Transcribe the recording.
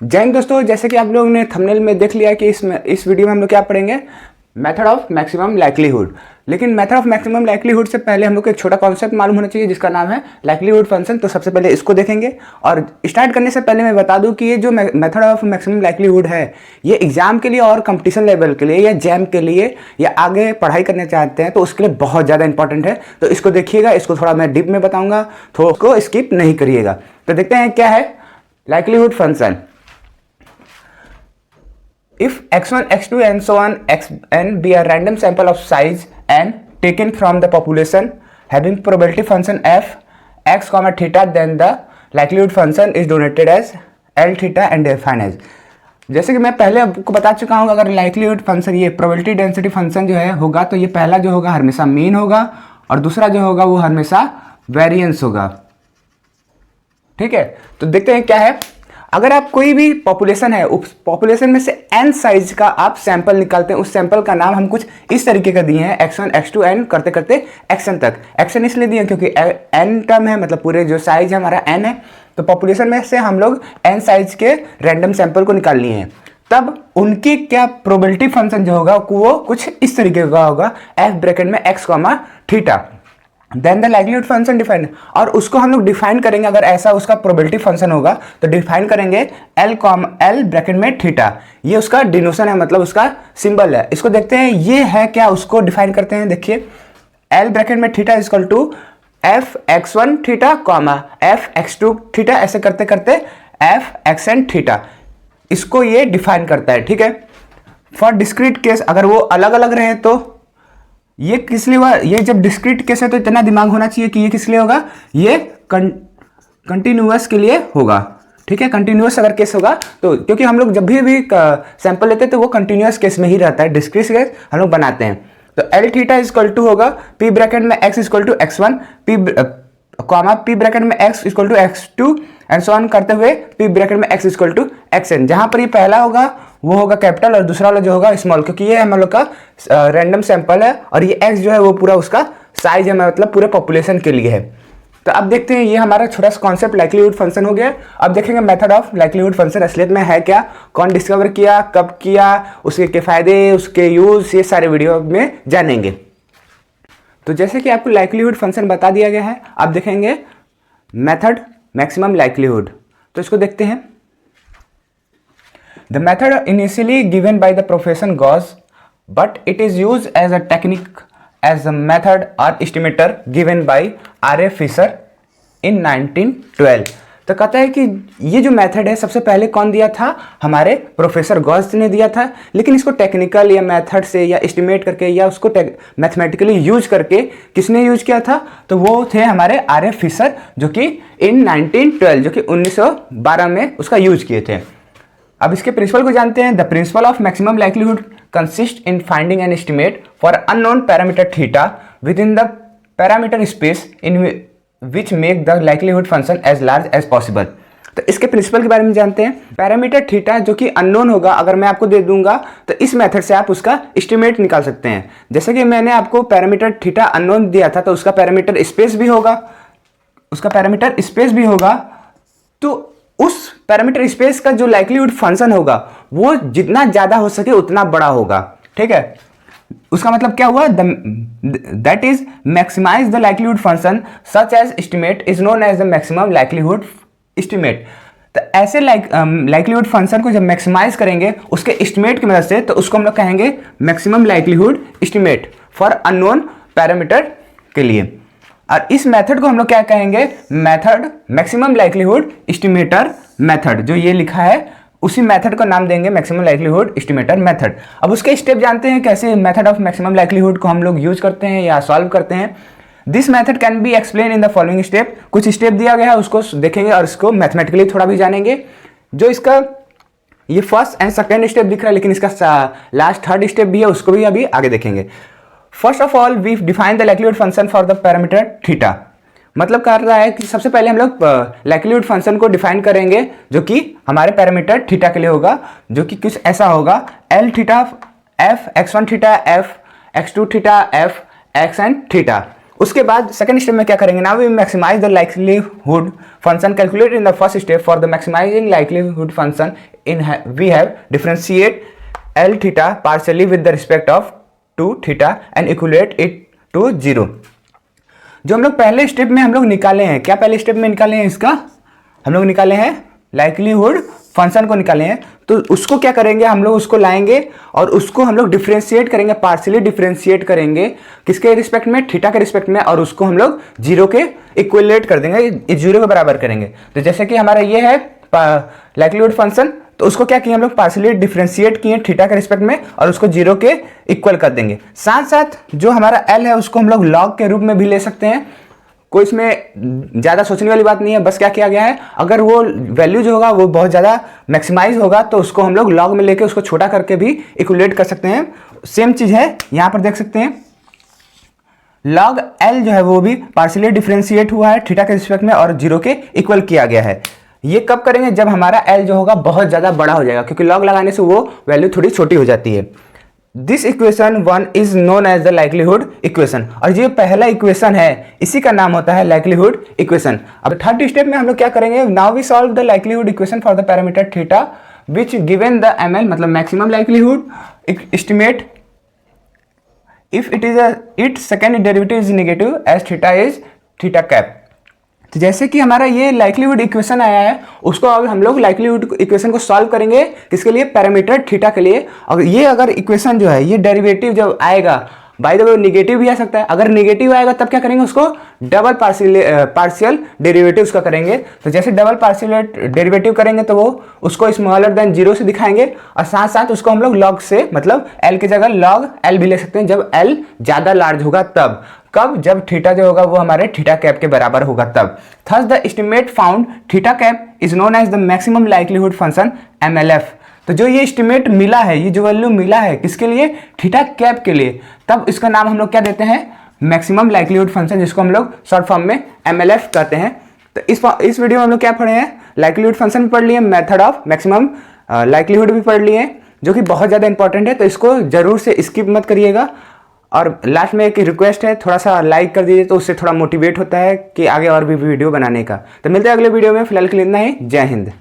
जय हिंद दोस्तों, जैसे कि आप लोगों ने थंबनेल में देख लिया कि इस वीडियो में हम लोग क्या पढ़ेंगे, मेथड ऑफ मैक्सिमम लाइक्लीहुड। लेकिन मेथड ऑफ मैक्सिमम लाइक्लीहुड से पहले हम लोग को एक छोटा कॉन्सेप्ट मालूम होना चाहिए जिसका नाम है लाइक्लीहुड फंक्शन। तो सबसे पहले इसको देखेंगे और स्टार्ट करने से पहले मैं बता दूं कि ये जो मेथड ऑफ मैक्सिमम लाइक्लीहुड है ये एग्जाम के लिए और कंपटीशन लेवल के लिए या जैम के लिए या आगे पढ़ाई करना चाहते हैं तो उसके लिए बहुत ज़्यादा इंपॉर्टेंट है। तो इसको देखिएगा, इसको थोड़ा मैं डीप में बताऊँगा, तो उसको स्किप नहीं करिएगा। तो देखते हैं क्या है likelihood function. If x1, x2 and so on xn be a random sample of size n taken from the population having probability function f x comma theta, then the likelihood function is denoted as L theta and defined as। जैसे कि मैं पहले आपको बता चुका हूँ, अगर likelihood function ये प्रोबेबिलिटी डेंसिटी फंक्शन जो है होगा तो ये पहला जो होगा हमेशा मीन होगा और दूसरा जो होगा वो हमेशा वेरिएंस होगा। ठीक है, तो देखते हैं क्या है। अगर आप कोई भी पॉपुलेशन है, उस पॉपुलेशन में से n साइज का आप सैंपल निकालते हैं, उस सैंपल का नाम हम कुछ इस तरीके का दिए हैं x1 x2 n करते करते xn तक। xn इसलिए दिए क्योंकि n टर्म है, मतलब पूरे जो साइज है हमारा n है, तो पॉपुलेशन में से हम लोग n साइज के रैंडम सैंपल को निकाल लिए हैं। तब उनकी क्या प्रोबेबिलिटी फंक्शन जो होगा वो कुछ इस तरीके का होगा, f ब्रैकेट में x comma theta, then the likelihood function define. और उसको हम लोग डिफाइन करेंगे, अगर ऐसा उसका प्रोबेबिलिटी फंक्शन होगा तो डिफाइन करेंगे L ब्रैकेट में थीटा। ये उसका डिनोशन है, मतलब उसका सिंबल है। इसको देखते हैं ये है क्या, उसको डिफाइन करते हैं। देखिए L ब्रैकेट में theta equal to F x1 theta comma F x2 theta, ऐसे करते करते एफ xn थीटा, इसको ये डिफाइन करता है। ठीक है, फॉर डिस्क्रीट केस अगर वो अलग अलग रहे तो ये किस लिए हुआ, ये जब डिस्क्रीट केस है तो इतना दिमाग होना चाहिए कि ये किस लिए होगा, ये कंटिन्यूअस के लिए होगा। ठीक है, कंटिन्यूअस अगर केस होगा तो, क्योंकि हम लोग जब भी सैंपल लेते हैं तो वो कंटिन्यूअस केस में ही रहता है, डिस्क्रीट केस हम लोग बनाते हैं। तो एल थीटा इक्वल टू होगा पी ब्रैकेट में X equal to x1 P bracket में x equal to x2 and so on करते हुए पी ब्रैकेट में x इक्वल टू xn। जहां पर ये पहला होगा वो होगा कैपिटल और दूसरा वाला जो होगा स्मॉल, क्योंकि ये हम लोग का रैंडम सैंपल है और ये x जो है वो पूरा उसका साइज है, मतलब पूरे पॉपुलेशन के लिए है। तो अब देखते हैं, ये हमारा छोटा सा कॉन्सेप्ट लाइक्लीहुड फंक्शन हो गया। अब देखेंगे मेथड ऑफ लाइक्लीहुड फंक्शन असलियत में है क्या, कौन डिस्कवर किया, कब किया, उसके फायदे, उसके यूज, ये सारे वीडियो में जानेंगे। तो जैसे कि आपको लाइक्लीहुड फंक्शन बता दिया गया है, अब देखेंगे मेथड मैक्सिमम लाइक्लीहुड। तो इसको देखते हैं। The method initially given by the profession Gauss, but it is used as a technique as a method or estimator given by R.A. Fisher in 1912। तो कहता है कि ये जो मेथड है सबसे पहले कौन दिया था, हमारे प्रोफेसर गॉस ने दिया था। लेकिन इसको टेक्निकल या मेथड से या एस्टिमेट करके या उसको मैथमेटिकली यूज करके किसने यूज किया था, तो वो थे हमारे R.A. फिशर, जो कि इन 1912 जो कि 1912 में उसका यूज किए थे। अब इसके प्रिंसिपल को जानते हैं। The principle of maximum likelihood consist in finding an estimate for unknown parameter theta within the parameter space in which make the likelihood function as large as possible. तो इसके principal के बारे में जानते हैं। पैरामीटर थीटा जो कि unknown होगा, अगर मैं आपको दे दूंगा तो इस मेथड से आप उसका एस्टिमेट निकाल सकते हैं। जैसे कि मैंने आपको पैरामीटर थीटा अननोन दिया था तो उसका पैरामीटर स्पेस भी होगा, तो उस पैरामीटर स्पेस का जो लाइक्लीहुड फंक्शन होगा वो जितना ज्यादा हो सके उतना बड़ा होगा। ठीक है, उसका मतलब क्या हुआ, that is maximise the likelihood function such as estimate is known as the maximum likelihood estimate. तो ऐसे लाइक्लीहुड फंक्शन को जब मैक्सिमाइज करेंगे उसके एस्टिमेट की मदद से, तो उसको हम लोग कहेंगे maximum likelihood estimate for unknown parameter के लिए। और इस मेथड को हम लोग क्या कहेंगे, method maximum likelihood estimator method. जो ये लिखा है उसी मेथड को नाम देंगे मैक्सिमम लाइक्लीहुड एस्टिमेटर मेथड। अब उसके स्टेप जानते हैं, कैसे मेथड ऑफ मैक्सिमम लाइक्लीहुड को हम लोग यूज करते हैं या सॉल्व करते हैं। This method can be explain in the following step. कुछ स्टेप दिया गया है उसको देखेंगे और इसको मैथमेटिकली थोड़ा भी जानेंगे। जो इसका ये फर्स्ट एंड सेकेंड स्टेप दिख रहा है, लेकिन इसका लास्ट थर्ड स्टेप भी है, उसको भी अभी आगे देखेंगे। First of all we define the likelihood function for the parameter theta. मतलब कर रहा है कि सबसे पहले हम लोग लाइक्लीहुड फंक्शन को डिफाइन करेंगे जो कि हमारे पैरामीटर थीटा के लिए होगा, जो कि कुछ ऐसा होगा, L theta F x1 theta F x2 theta F xn theta. उसके बाद सेकंड स्टेप में क्या करेंगे, now we maximize the likelihood function calculate in the first step for the maximizing likelihood function in we have differentiate L theta partially with the respect of to theta and equate it to 0। जो हम लोग पहले step में हम लोग निकाले हैं, क्या पहले स्टेप में निकाले हैं, इसका हम लोग निकाले हैं लाइक्लीहुड फंक्शन को निकाले हैं, तो उसको क्या करेंगे, हम लोग उसको लाएंगे और उसको हम लोग डिफरेंशिएट करेंगे, पार्शियली डिफरेंशिएट करेंगे किसके रिस्पेक्ट में, थीटा के रिस्पेक्ट में, और उसको हम लोग 0 के इक्वलेट कर देंगे, 0 के बराबर करेंगे। तो जैसे कि हमारा ये है लाइक्लीहुड फंक्शन, तो उसको क्या किए हम लोग पार्शियली डिफरेंशिएट किए थीटा के रिस्पेक्ट में और उसको 0 के इक्वल कर देंगे। साथ साथ जो हमारा एल है उसको हम लोग लॉग के रूप में भी ले सकते हैं, कोई इसमें ज़्यादा सोचने वाली बात नहीं है। बस क्या किया गया है, अगर वो वैल्यू जो होगा वो बहुत ज़्यादा मैक्सिमाइज होगा तो उसको हम लोग लॉग में लेके उसको छोटा करके भी इक्वलेट कर सकते हैं। सेम चीज़ है यहाँ पर देख सकते हैं, लॉग एल जो है वो भी पार्शियली डिफरेंशिएट हुआ है थीटा के रिस्पेक्ट में और 0 के इक्वल किया गया है। ये कब करेंगे, जब हमारा एल जो होगा बहुत ज़्यादा बड़ा हो जाएगा, क्योंकि लॉग लगाने से वो वैल्यू थोड़ी छोटी हो जाती है। This equation 1 is known as the likelihood equation, और जो पहला इक्वेशन है इसी का नाम होता है लाइक्लीहुड इक्वेशन। अब थर्ड स्टेप में हम लोग क्या करेंगे, now we solve the likelihood equation for the parameter theta which given the ML मतलब maximum likelihood estimate if it is it second derivative is negative as theta is theta cap. तो जैसे कि हमारा ये लाइक्लीहुड इक्वेशन आया है, उसको अब हम लोग लाइक्लीहुड इक्वेशन को सॉल्व करेंगे किसके लिए, पैरामीटर थीटा के लिए। और ये अगर इक्वेशन जो है ये डेरिवेटिव जब आएगा, बाय द वे नेगेटिव भी आ सकता है, अगर नेगेटिव आएगा तब क्या करेंगे, उसको डबल पार्शियल डेरिवेटिव उसका करेंगे। तो जैसे डबल पार्शियल डेरिवेटिव करेंगे तो वो उसको स्मॉलर देन 0 से दिखाएंगे, और साथ साथ उसको हम लोग लॉग से मतलब एल की जगह लॉग एल भी ले सकते हैं, जब एल ज़्यादा लार्ज होगा तब। कब, जब थीटा जो होगा वो हमारे थीटा कैप के बराबर होगा तब। Thus the estimate found theta cap is known as the maximum likelihood function MLF। तो जो ये एस्टिमेट मिला है, ये जो वैल्यू मिला है किसके लिए, थीटा कैप के लिए, तब इसका नाम हम लोग क्या देते हैं, मैक्सिमम लाइक्लीहुड फंक्शन, जिसको हम लोग शॉर्ट फॉर्म में MLF कहते हैं। तो इस वीडियो में हम लोग क्या पढ़े हैं, लाइक्लीहुड फंक्शन भी पढ़ लिए, मेथड ऑफ मैक्सिमम लाइक्लीहुड भी पढ़ लिए, जो कि बहुत ज़्यादा इंपॉर्टेंट है, तो इसको जरूर से स्किप मत करिएगा। और लास्ट में एक रिक्वेस्ट है, थोड़ा सा लाइक कर दीजिए, तो उससे थोड़ा मोटिवेट होता है कि आगे और भी वीडियो बनाने का। तो मिलते हैं अगले वीडियो में, फिलहाल के लिए इतना ही। जय हिंद।